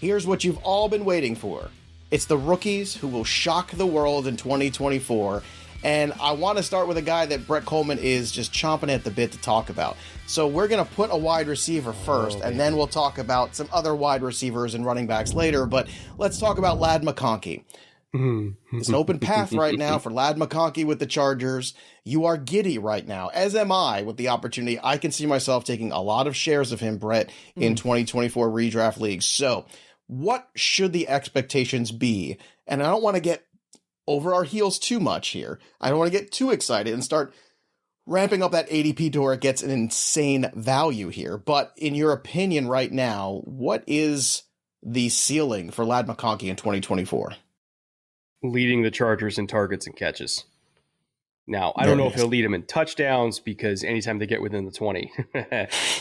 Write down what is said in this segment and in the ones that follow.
Here's what you've all been waiting for. It's the rookies who will shock the world in 2024. And I want to start with a guy that Brett Kollmann is just chomping at the bit to talk about. So we're going to put a wide receiver first, and then we'll talk about some other wide receivers and running backs later. But let's talk about Ladd McConkey. It's an open path right now for Ladd McConkey with the Chargers. You are giddy right now, as am I, with the opportunity. I can see myself taking a lot of shares of him, Brett, in 2024 redraft leagues. So what should the expectations be? And I don't want to get over our heels too much here. I don't want to get too excited and start ramping up that ADP to where it gets an insane value here. But in your opinion right now, what is the ceiling for Ladd McConkey in 2024? Leading the Chargers in targets and catches. Now, I don't know if he'll lead them in touchdowns because anytime they get within the 20,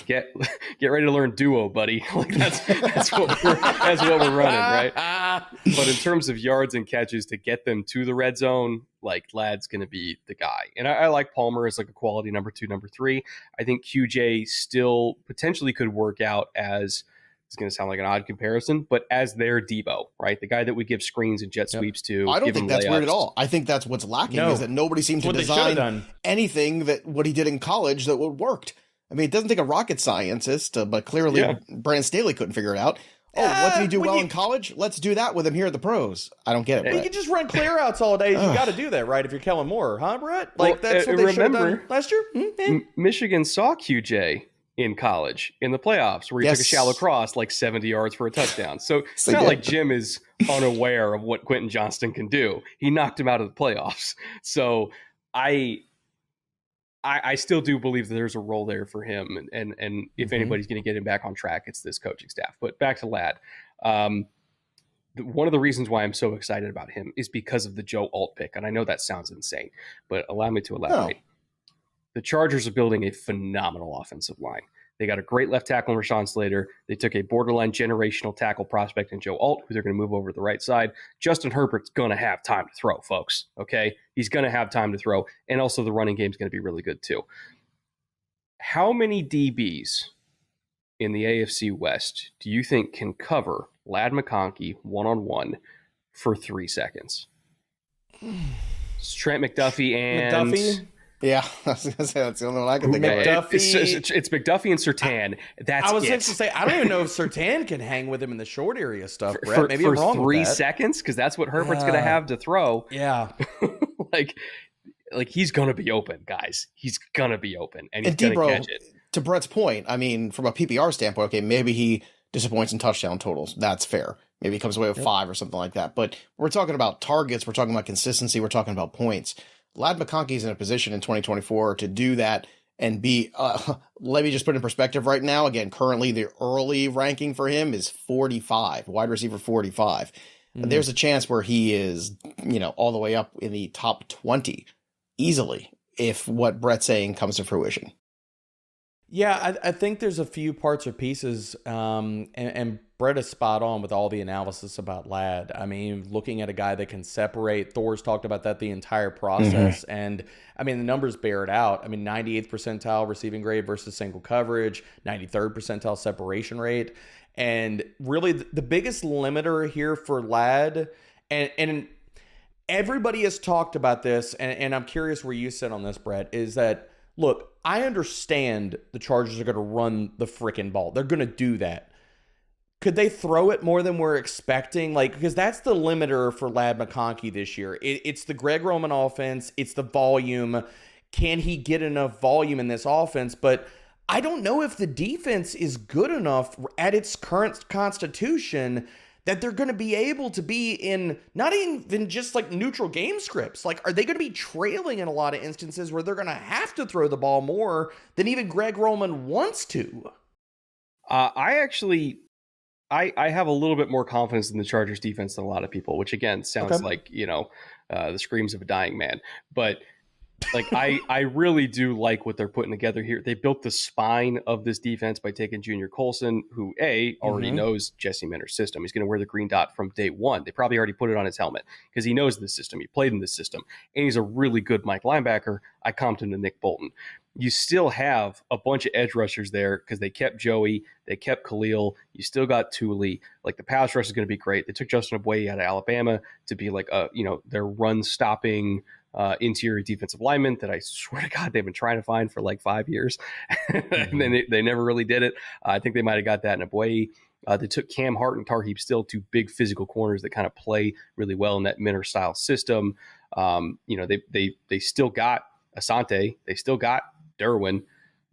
get ready to learn duo, buddy. Like that's what we're running, right? But in terms of yards and catches to get them to the red zone, like Ladd's going to be the guy. And I like Palmer as like a quality number 2, number 3. I think QJ still potentially could work out as, it's going to sound like an odd comparison, but as their Debo, right? The guy that we give screens and jet sweeps to. I don't think that's weird at all. I think that's what's lacking is that nobody seems to design anything that what he did in college that would worked. I mean, it doesn't take a rocket scientist, but clearly Brandon Staley couldn't figure it out. What did he do well in college? Let's do that with him here at the pros. I don't get it. You can just run clear outs all day. You got to do that, right? If you're Kellen Moore, huh, Brett? Like that's what they should have done last year. Michigan saw QJ in college in the playoffs where he took a shallow cross like 70 yards for a touchdown. So it's not like Jim is unaware of what Quentin Johnston can do. He knocked him out of the playoffs. So I still do believe that there's a role there for him. And if anybody's going to get him back on track, it's this coaching staff. But back to Ladd. One of the reasons why I'm so excited about him is because of the Joe Alt pick. And I know that sounds insane, but allow me to elaborate. The Chargers are building a phenomenal offensive line. They got a great left tackle in Rashawn Slater. They took a borderline generational tackle prospect in Joe Alt, who they're going to move over to the right side. Justin Herbert's going to have time to throw, folks. Okay? He's going to have time to throw. And also the running game's going to be really good too. How many DBs in the AFC West do you think can cover Ladd McConkey one-on-one for 3 seconds? It's Trent McDuffie and... McDuffie? Yeah, I was going to say that's the only one I can think of. It's McDuffie and Surtain. That's I was going to say, I don't even know if Surtain can hang with him in the short area stuff, Brett. Maybe I'm wrong for 3 seconds, because that's what Herbert's going to have to throw. Yeah. like he's going to be open, guys. He's going to be open, and he's going to catch it. To Brett's point, I mean, from a PPR standpoint, okay, maybe he disappoints in touchdown totals. That's fair. Maybe he comes away with 5 or something like that. But we're talking about targets. We're talking about consistency. We're talking about points. Ladd McConkey's in a position in 2024 to do that and be, let me just put in perspective right now. Again, currently the early ranking for him is 45, wide receiver 45. There's a chance where he is, all the way up in the top 20 easily if what Brett's saying comes to fruition. Yeah, I think there's a few parts or pieces, and Brett is spot on with all the analysis about Ladd. I mean, looking at a guy that can separate, Thor's talked about that the entire process, and I mean, the numbers bear it out. I mean, 98th percentile receiving grade versus single coverage, 93rd percentile separation rate, and really the biggest limiter here for Ladd, and everybody has talked about this, and I'm curious where you sit on this, Brett, is that, look, I understand the Chargers are going to run the freaking ball. They're going to do that. Could they throw it more than we're expecting? Because that's the limiter for Ladd McConkey this year. It's the Greg Roman offense. It's the volume. Can he get enough volume in this offense? But I don't know if the defense is good enough at its current constitution that they're going to be able to be in not even just like neutral game scripts. Like, are they going to be trailing in a lot of instances where they're going to have to throw the ball more than even Greg Roman wants to? I have a little bit more confidence in the Chargers defense than a lot of people, which again sounds like, the screams of a dying man. But like, I really do like what they're putting together here. They built the spine of this defense by taking Junior Colson, who already knows Jesse Minter's system. He's going to wear the green dot from day one. They probably already put it on his helmet because he knows the system. He played in this system, and he's a really good Mike linebacker. I comped him to Nick Bolton. you still have a bunch of edge rushers there because they kept Joey, they kept Khalil. You still got Thule. Like the pass rush is going to be great. They took Justin Abway out of Alabama to be like their run stopping interior defensive lineman that I swear to God they've been trying to find for like 5 years, and then they never really did it. I think they might have got that in Abway. They took Cam Hart and Tarheeb Still, two big physical corners that kind of play really well in that Minter style system. They still got Asante, they still got Derwin.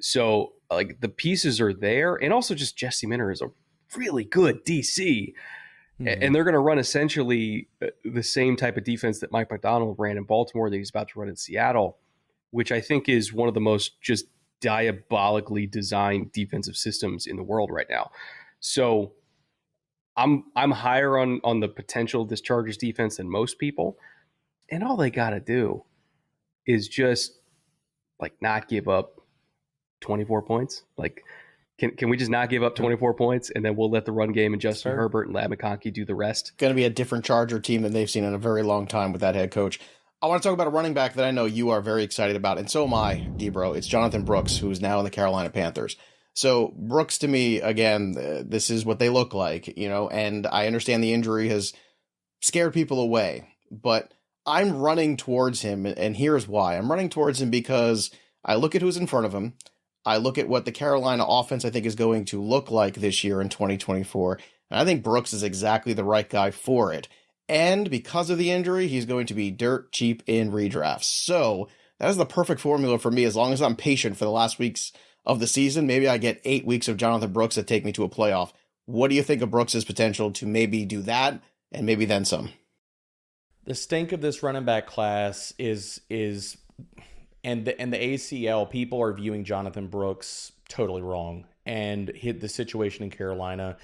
So like the pieces are there, and also just Jesse Minter is a really good DC. And they're going to run essentially the same type of defense that Mike McDonald ran in Baltimore that he's about to run in Seattle, which I think is one of the most just diabolically designed defensive systems in the world right now. So I'm higher on the potential of this Chargers defense than most people. And all they got to do is just like not give up 24 points. Like, can we just not give up 24 points, and then we'll let the run game and Justin Herbert and Ladd McConkey do the rest? Going to be a different Charger team than they've seen in a very long time with that head coach. I want to talk about a running back that I know you are very excited about, and so am I, D-Bro. It's Jonathon Brooks, who's now in the Carolina Panthers. So Brooks, to me, again, this is what they look like, and I understand the injury has scared people away, but I'm running towards him, and here's why. I'm running towards him because I look at who's in front of him. I look at what the Carolina offense I think is going to look like this year in 2024, and I think Brooks is exactly the right guy for it. And because of the injury, he's going to be dirt cheap in redrafts. So that is the perfect formula for me as long as I'm patient for the last weeks of the season. Maybe I get 8 weeks of Jonathon Brooks that take me to a playoff. What do you think of Brooks' potential to maybe do that and maybe then some? The stink of this running back class is and the ACL, people are viewing Jonathon Brooks totally wrong, and hit the situation in Carolina.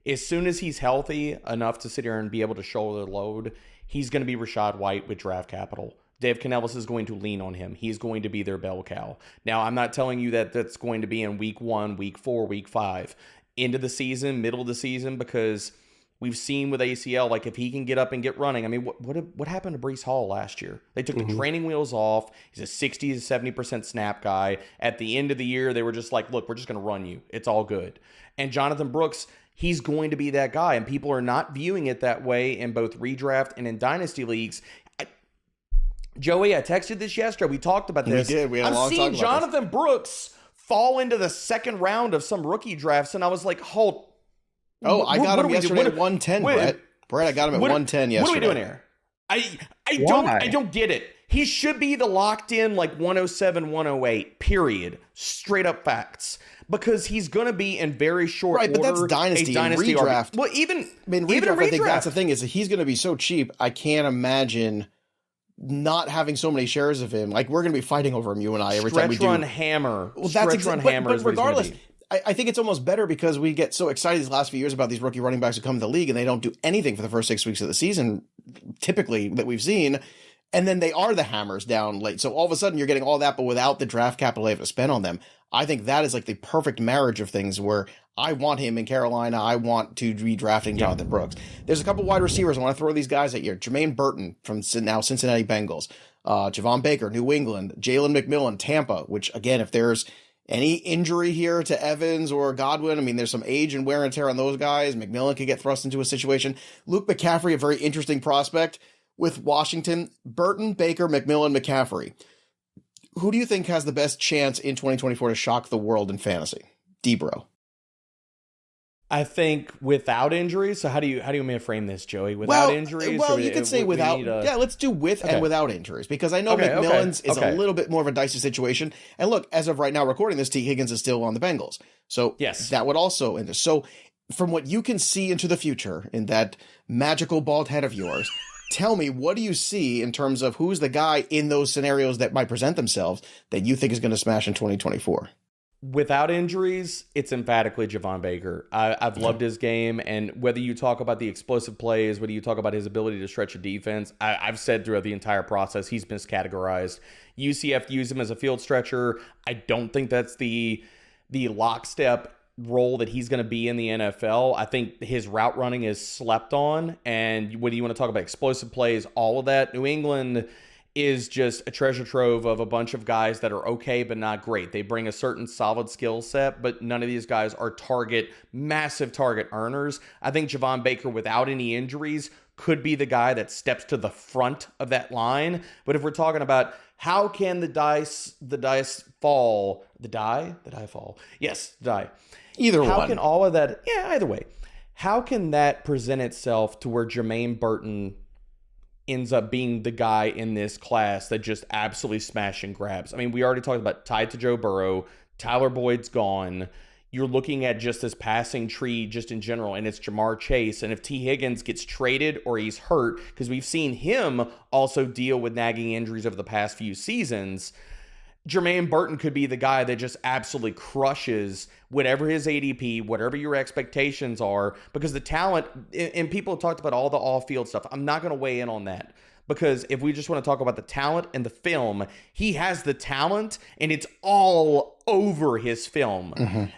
As soon as he's healthy enough to sit here and be able to shoulder the load, he's going to be Rachaad White with draft capital. Dave Canellis is going to lean on him. He's going to be their bell cow. Now, I'm not telling you that that's going to be in week 1, week 4, week 5, into the season, middle of the season, because we've seen with ACL, like if he can get up and get running. I mean, what happened to Breece Hall last year? They took the training wheels off. He's a 60 to 70% snap guy. At the end of the year, they were just like, look, we're just going to run you. It's all good. And Jonathon Brooks, he's going to be that guy. And people are not viewing it that way in both redraft and in dynasty leagues. Joey, I texted this yesterday. We talked about this. We did. We had a long talk about this. I've seen Jonathon Brooks fall into the second round of some rookie drafts, and I was like, hold. Oh, I got him yesterday at 110, Brett. Brett, I got him at 110 yesterday. What are we doing here? I don't get it. He should be the locked in like 107, 108, period. Straight up facts. Because he's going to be in very short order. Right, but that's dynasty and redraft. Well, even redraft, I think that's the thing, is that he's going to be so cheap, I can't imagine not having so many shares of him. Like, we're going to be fighting over him, you and I, every time we do. Stretch run hammer. Well, that's but regardless, I think it's almost better because we get so excited these last few years about these rookie running backs who come to the league and they don't do anything for the first 6 weeks of the season, typically, that we've seen. And then they are the hammers down late. So all of a sudden you're getting all that, but without the draft capital they have to spend on them. I think that is like the perfect marriage of things where I want him in Carolina. I want to be drafting Jonathon Brooks. There's a couple wide receivers. I want to throw these guys at you. Jermaine Burton from now Cincinnati Bengals. Javon Baker, New England. Jalen McMillan, Tampa, which again, if there's any injury here to Evans or Godwin, I mean, there's some age and wear and tear on those guys. McMillan could get thrust into a situation. Luke McCaffrey, a very interesting prospect with Washington. Burton, Baker, McMillan, McCaffrey. Who do you think has the best chance in 2024 to shock the world in fantasy? D-Bro. I think without injuries. So how do you want me to frame this, Joey? Without injuries? Well, you could say without. Yeah, let's do with and without injuries, because I know McMillan's is a little bit more of a dicey situation. And look, as of right now, recording this, T. Higgins is still on the Bengals, so yes, that would also end this. So, from what you can see into the future in that magical bald head of yours, tell me, what do you see in terms of who's the guy in those scenarios that might present themselves that you think is going to smash in 2024? Without injuries, it's emphatically Javon Baker. I've loved his game, and whether you talk about the explosive plays, whether you talk about his ability to stretch a defense, I've said throughout the entire process, he's miscategorized. UCF used him as a field stretcher. I don't think that's the lockstep role that he's going to be in the NFL. I think his route running is slept on, and whether you want to talk about explosive plays, all of that, New England is just a treasure trove of a bunch of guys that are okay but not great. They bring a certain solid skill set, but none of these guys are massive target earners. I think Javon Baker, without any injuries, could be the guy that steps to the front of that line. But if we're talking about how can the die fall? Yes, die. Either how one. Can all of that, either way. How can that present itself to where Jermaine Burton ends up being the guy in this class that just absolutely smash and grabs? I mean, we already talked about tied to Joe Burrow. Tyler Boyd's gone. You're looking at just this passing tree just in general, and it's Jamar Chase. And if T. Higgins gets traded or he's hurt, because we've seen him also deal with nagging injuries over the past few seasons, Jermaine Burton could be the guy that just absolutely crushes whatever his ADP, whatever your expectations are, because the talent, and people have talked about all the off-field stuff. I'm not going to weigh in on that, because if we just want to talk about the talent and the film, he has the talent, and it's all over his film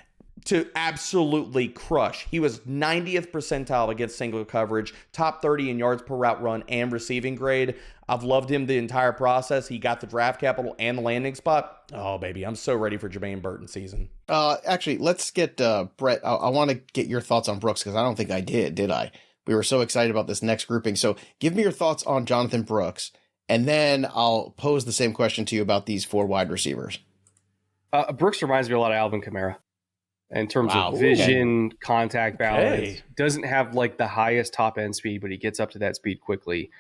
to absolutely crush. He was 90th percentile against single coverage, top 30 in yards per route run and receiving grade. I've loved him the entire process. He got the draft capital and the landing spot. Oh, baby, I'm so ready for Jermaine Burton season. Actually, let's get Brett. I want to get your thoughts on Brooks, because I don't think I did I? We were so excited about this next grouping. So give me your thoughts on Jonathon Brooks, and then I'll pose the same question to you about these 4 wide receivers. Brooks reminds me a lot of Alvin Kamara in terms of vision, contact balance. Doesn't have like the highest top end speed, but he gets up to that speed quickly.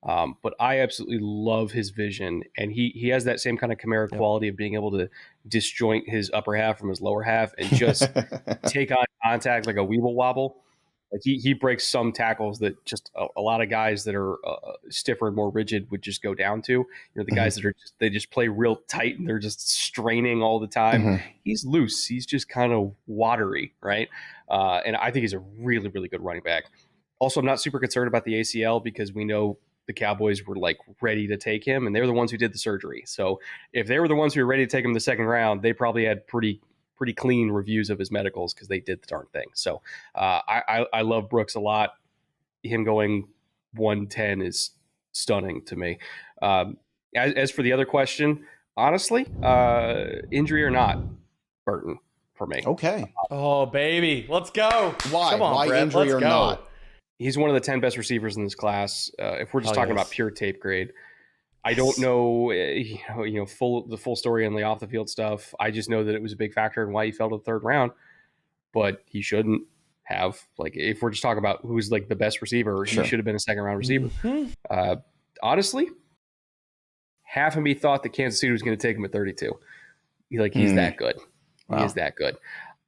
But I absolutely love his vision, and he has that same kind of Kamara quality of being able to disjoint his upper half from his lower half and just take on contact like a weeble wobble. Like he breaks some tackles that just a lot of guys that are stiffer and more rigid would just go down to. You know, the guys that are they just play real tight and they're just straining all the time. He's loose. He's just kind of watery, right? And I think he's a really, really good running back. Also, I'm not super concerned about the ACL, because we know the Cowboys were like ready to take him, and they're the ones who did the surgery. So if they were the ones who were ready to take him in the second round, they probably had pretty clean reviews of his medicals, because they did the darn thing. So I love Brooks a lot. Him going 110 is stunning to me. As for the other question, honestly, injury or not, Burton for me. Okay. Oh, baby. Let's go. Why? Come on, Why Brett, injury or not? He's one of the 10 best receivers in this class. If we're just talking about pure tape grade, I don't know, the full story on the off the field stuff. I just know that it was a big factor in why he fell to the third round, but he shouldn't have. Like, if we're just talking about who's like the best receiver, he should have been a second round receiver. Honestly, half of me thought that Kansas City was going to take him at 32. He's that good. Wow. He is that good.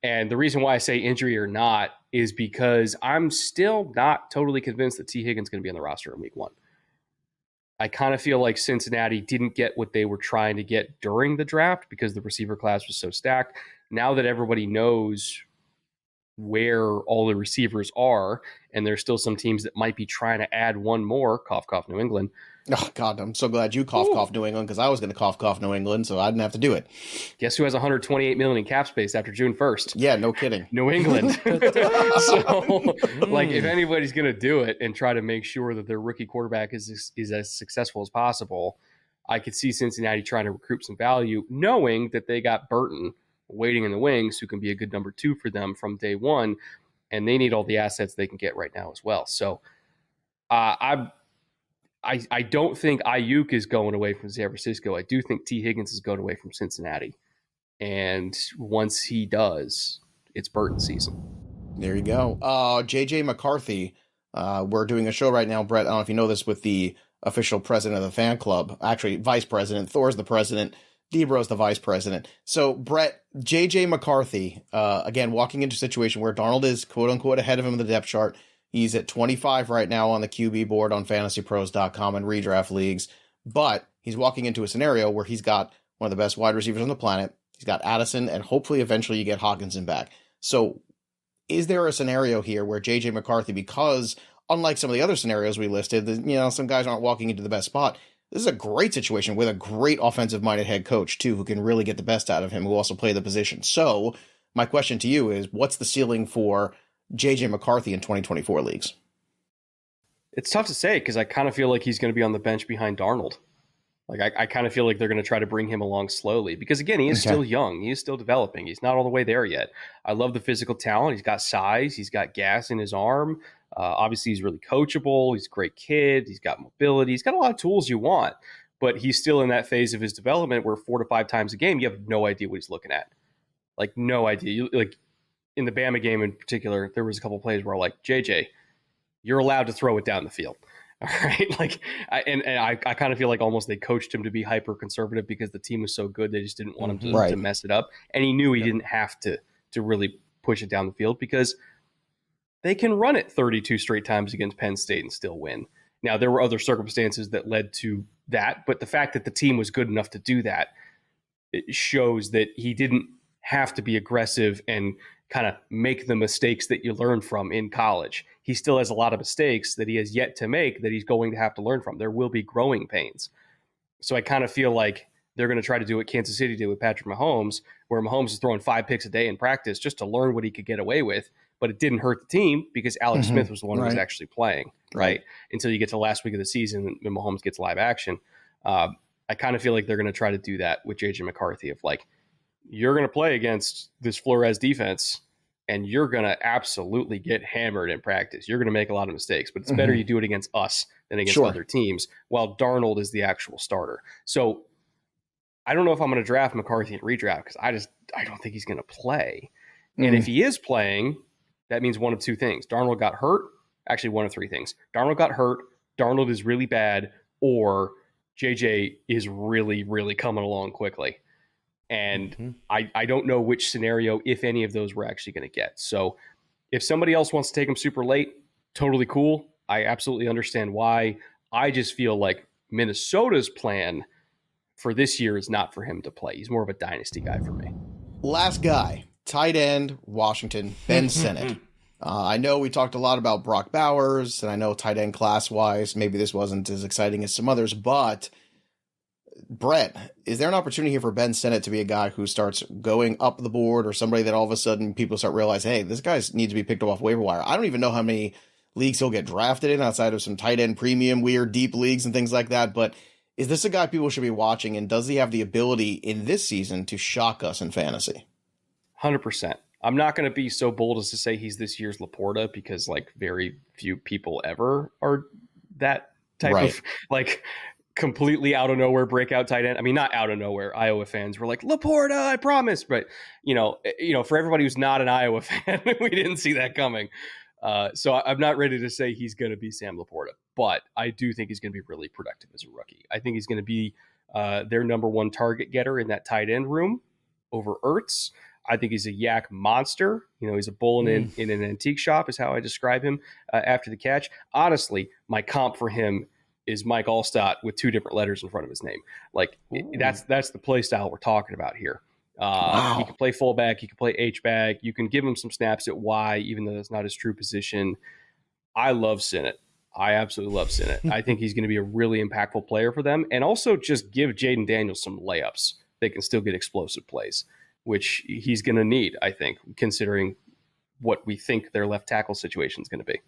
And the reason why I say injury or not is because I'm still not totally convinced that T. Higgins is going to be on the roster in week 1. I kind of feel like Cincinnati didn't get what they were trying to get during the draft because the receiver class was so stacked. Now that everybody knows where all the receivers are, and there's still some teams that might be trying to add one more, cough, cough, New England. Oh, God, I'm so glad you cough New England, because I was going to cough New England, so I didn't have to do it. Guess who has $128 million in cap space after June 1st? Yeah, no kidding. New England. So, if anybody's going to do it and try to make sure that their rookie quarterback is as successful as possible, I could see Cincinnati trying to recruit some value, knowing that they got Burton waiting in the wings, who can be a good number 2 for them from day one, and they need all the assets they can get right now as well. So, I don't think Ayuk is going away from San Francisco. I do think T. Higgins is going away from Cincinnati. And once he does, it's Burton season. There you go. JJ McCarthy. We're doing a show right now, Brett. I don't know if you know this, with the official president of the fan club. Actually, vice president. Thor's the president. Debro's the vice president. So, Brett, JJ McCarthy, again, walking into a situation where Darnold is, quote unquote, ahead of him in the depth chart. He's at 25 right now on the QB board on FantasyPros.com and redraft leagues, but he's walking into a scenario where he's got one of the best wide receivers on the planet. He's got Addison, and hopefully eventually you get Hawkinson back. So is there a scenario here where JJ McCarthy, because unlike some of the other scenarios we listed, some guys aren't walking into the best spot, this is a great situation with a great offensive-minded head coach, too, who can really get the best out of him, who also play the position. So my question to you is, what's the ceiling for JJ McCarthy in 2024 leagues? It's tough to say, because I kind of feel like he's going to be on the bench behind Darnold. Like I kind of feel like they're going to try to bring him along slowly because again, he is still young. He is still developing. He's not all the way there yet. I love the physical talent. He's got size. He's got gas in his arm. Obviously, he's really coachable. He's a great kid. He's got mobility. He's got a lot of tools you want, but he's still in that phase of his development where 4 to 5 times a game, you have no idea what he's looking at. Like no idea. Like in the Bama game in particular, there was a couple of plays where like, JJ, you're allowed to throw it down the field. All right. Like, I kind of feel like almost they coached him to be hyper conservative because the team was so good. They just didn't want him to mess it up. And he knew he didn't have to really push it down the field because they can run it 32 straight times against Penn State and still win. Now, there were other circumstances that led to that, but the fact that the team was good enough to do that, it shows that he didn't have to be aggressive and kind of make the mistakes that you learn from in college. He still has a lot of mistakes that he has yet to make that he's going to have to learn from. There will be growing pains. So I kind of feel like they're going to try to do what Kansas City did with Patrick Mahomes, where Mahomes is throwing 5 picks a day in practice just to learn what he could get away with. But it didn't hurt the team because Alex Smith was the one who was actually playing, right? Until you get to last week of the season and Mahomes gets live action. I kind of feel like they're going to try to do that with JJ McCarthy of like, you're going to play against this Flores defense and you're going to absolutely get hammered in practice. You're going to make a lot of mistakes, but it's better you do it against us than against other teams while Darnold is the actual starter. So I don't know if I'm going to draft McCarthy and redraft because I don't think he's going to play. And if he is playing, that means one of 2 things. Darnold got hurt. Actually, one of 3 things. Darnold got hurt. Darnold is really bad, or JJ is really, really coming along quickly. And I don't know which scenario, if any of those, we're actually going to get. So if somebody else wants to take him super late, totally cool. I absolutely understand why. I just feel like Minnesota's plan for this year is not for him to play. He's more of a dynasty guy for me. Last guy, tight end, Washington, Ben Sinnott. I know we talked a lot about Brock Bowers, and I know tight end class-wise, maybe this wasn't as exciting as some others, but Brett, is there an opportunity here for Ben Sinnott to be a guy who starts going up the board, or somebody that all of a sudden people start realizing, hey, this guy needs to be picked up off waiver wire? I don't even know how many leagues he'll get drafted in outside of some tight end premium, weird, deep leagues and things like that, but is this a guy people should be watching, and does he have the ability in this season to shock us in fantasy? 100%. I'm not going to be so bold as to say he's this year's Laporta because like very few people ever are that type of like completely out of nowhere breakout tight end. I mean, not out of nowhere. Iowa fans were like, Laporta, I promise. But, you know, for everybody who's not an Iowa fan, we didn't see that coming. So I'm not ready to say he's going to be Sam Laporta, but I do think he's going to be really productive as a rookie. I think he's going to be their number 1 target getter in that tight end room over Ertz. I think he's a yak monster. He's a bull in an antique shop is how I describe him after the catch. Honestly, my comp for him is Mike Allstott with 2 different letters in front of his name. Like that's the play style we're talking about here. He can play fullback. He can play H-back. You can give him some snaps at Y, even though that's not his true position. I love Sinnott. I absolutely love Sinnott. I think he's going to be a really impactful player for them. And also just give Jaden Daniels some layups. They can still get explosive plays, which he's going to need, I think, considering what we think their left tackle situation is going to be.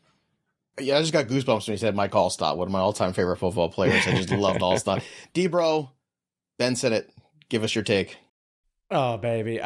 Yeah, I just got goosebumps when you said Mike Allstott, one of my all-time favorite football players. I just loved Allstott. D-Bro, Ben Sinnott, give us your take. Oh, baby.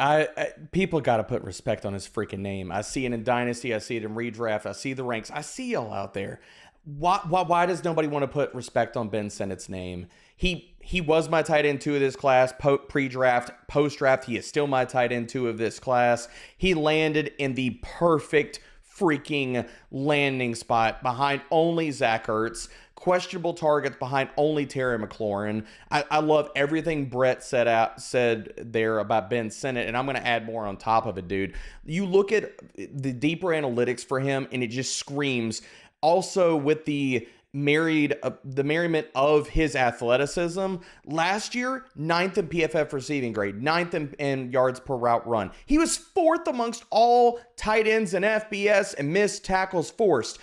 People got to put respect on his freaking name. I see it in Dynasty. I see it in Redraft. I see the ranks. I see y'all out there. Why does nobody want to put respect on Ben Sinnott's name? He was my tight end 2 of this class, pre-draft, post-draft. He is still my tight end 2 of this class. He landed in the perfect freaking landing spot behind only Zach Ertz, questionable targets behind only Terry McLaurin. I love everything Brett said there about Ben Sinnott, and I'm going to add more on top of it, dude. You look at the deeper analytics for him, and it just screams. Also, with the merriment of his athleticism. Last year, 9th in PFF receiving grade, 9th in yards per route run. He was 4th amongst all tight ends in FBS and missed tackles forced.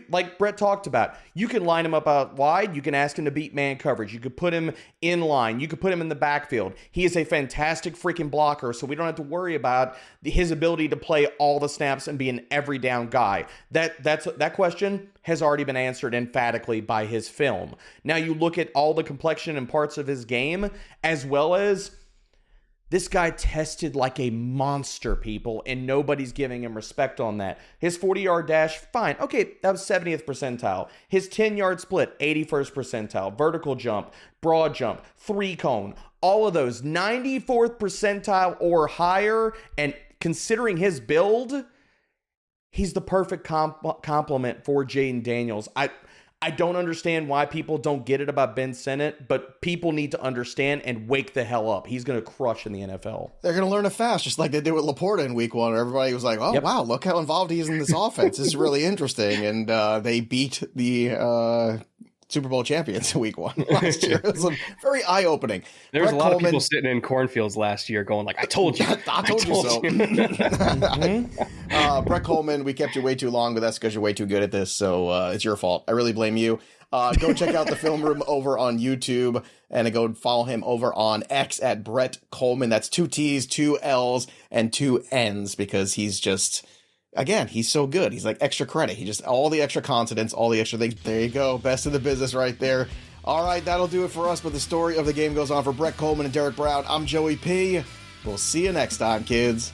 Like Brett talked about, you can line him up out wide. You can ask him to beat man coverage. You could put him in line. You could put him in the backfield. He is a fantastic freaking blocker, so we don't have to worry about his ability to play all the snaps and be an every down guy. That question has already been answered emphatically automatically by his film. Now you look at all the complexion and parts of his game, as well as this guy tested like a monster, people, and nobody's giving him respect on that. His 40-yard dash, fine. Okay, that was 70th percentile. His 10-yard split, 81st percentile. Vertical jump, broad jump, 3-cone. All of those, 94th percentile or higher. And considering his build, he's the perfect complement for Jaden Daniels. I don't understand why people don't get it about Ben Sinnott, but people need to understand and wake the hell up. He's going to crush in the NFL. They're going to learn it fast, just like they did with Laporta in week 1. Where everybody was like, oh, wow, look how involved he is in this offense. This is really interesting. And they beat the Super Bowl champions in week 1 last year. It was very eye-opening. There was a lot of people sitting in cornfields last year going like, I told you. I told you so. Brett Kollmann, we kept you way too long, but that's because you're way too good at this, so it's your fault. I really blame you. Go check out the Film Room over on YouTube, and go follow him over on X at Brett Kollmann. That's 2 T's, 2 L's, and 2 N's, because he's just... Again, he's so good. He's like extra credit. He just, all the extra consonants, all the extra things. There you go. Best of the business right there. All right, that'll do it for us. But the story of the game goes on. For Brett Kollmann and Derek Brown, I'm Joey P. We'll see you next time, kids.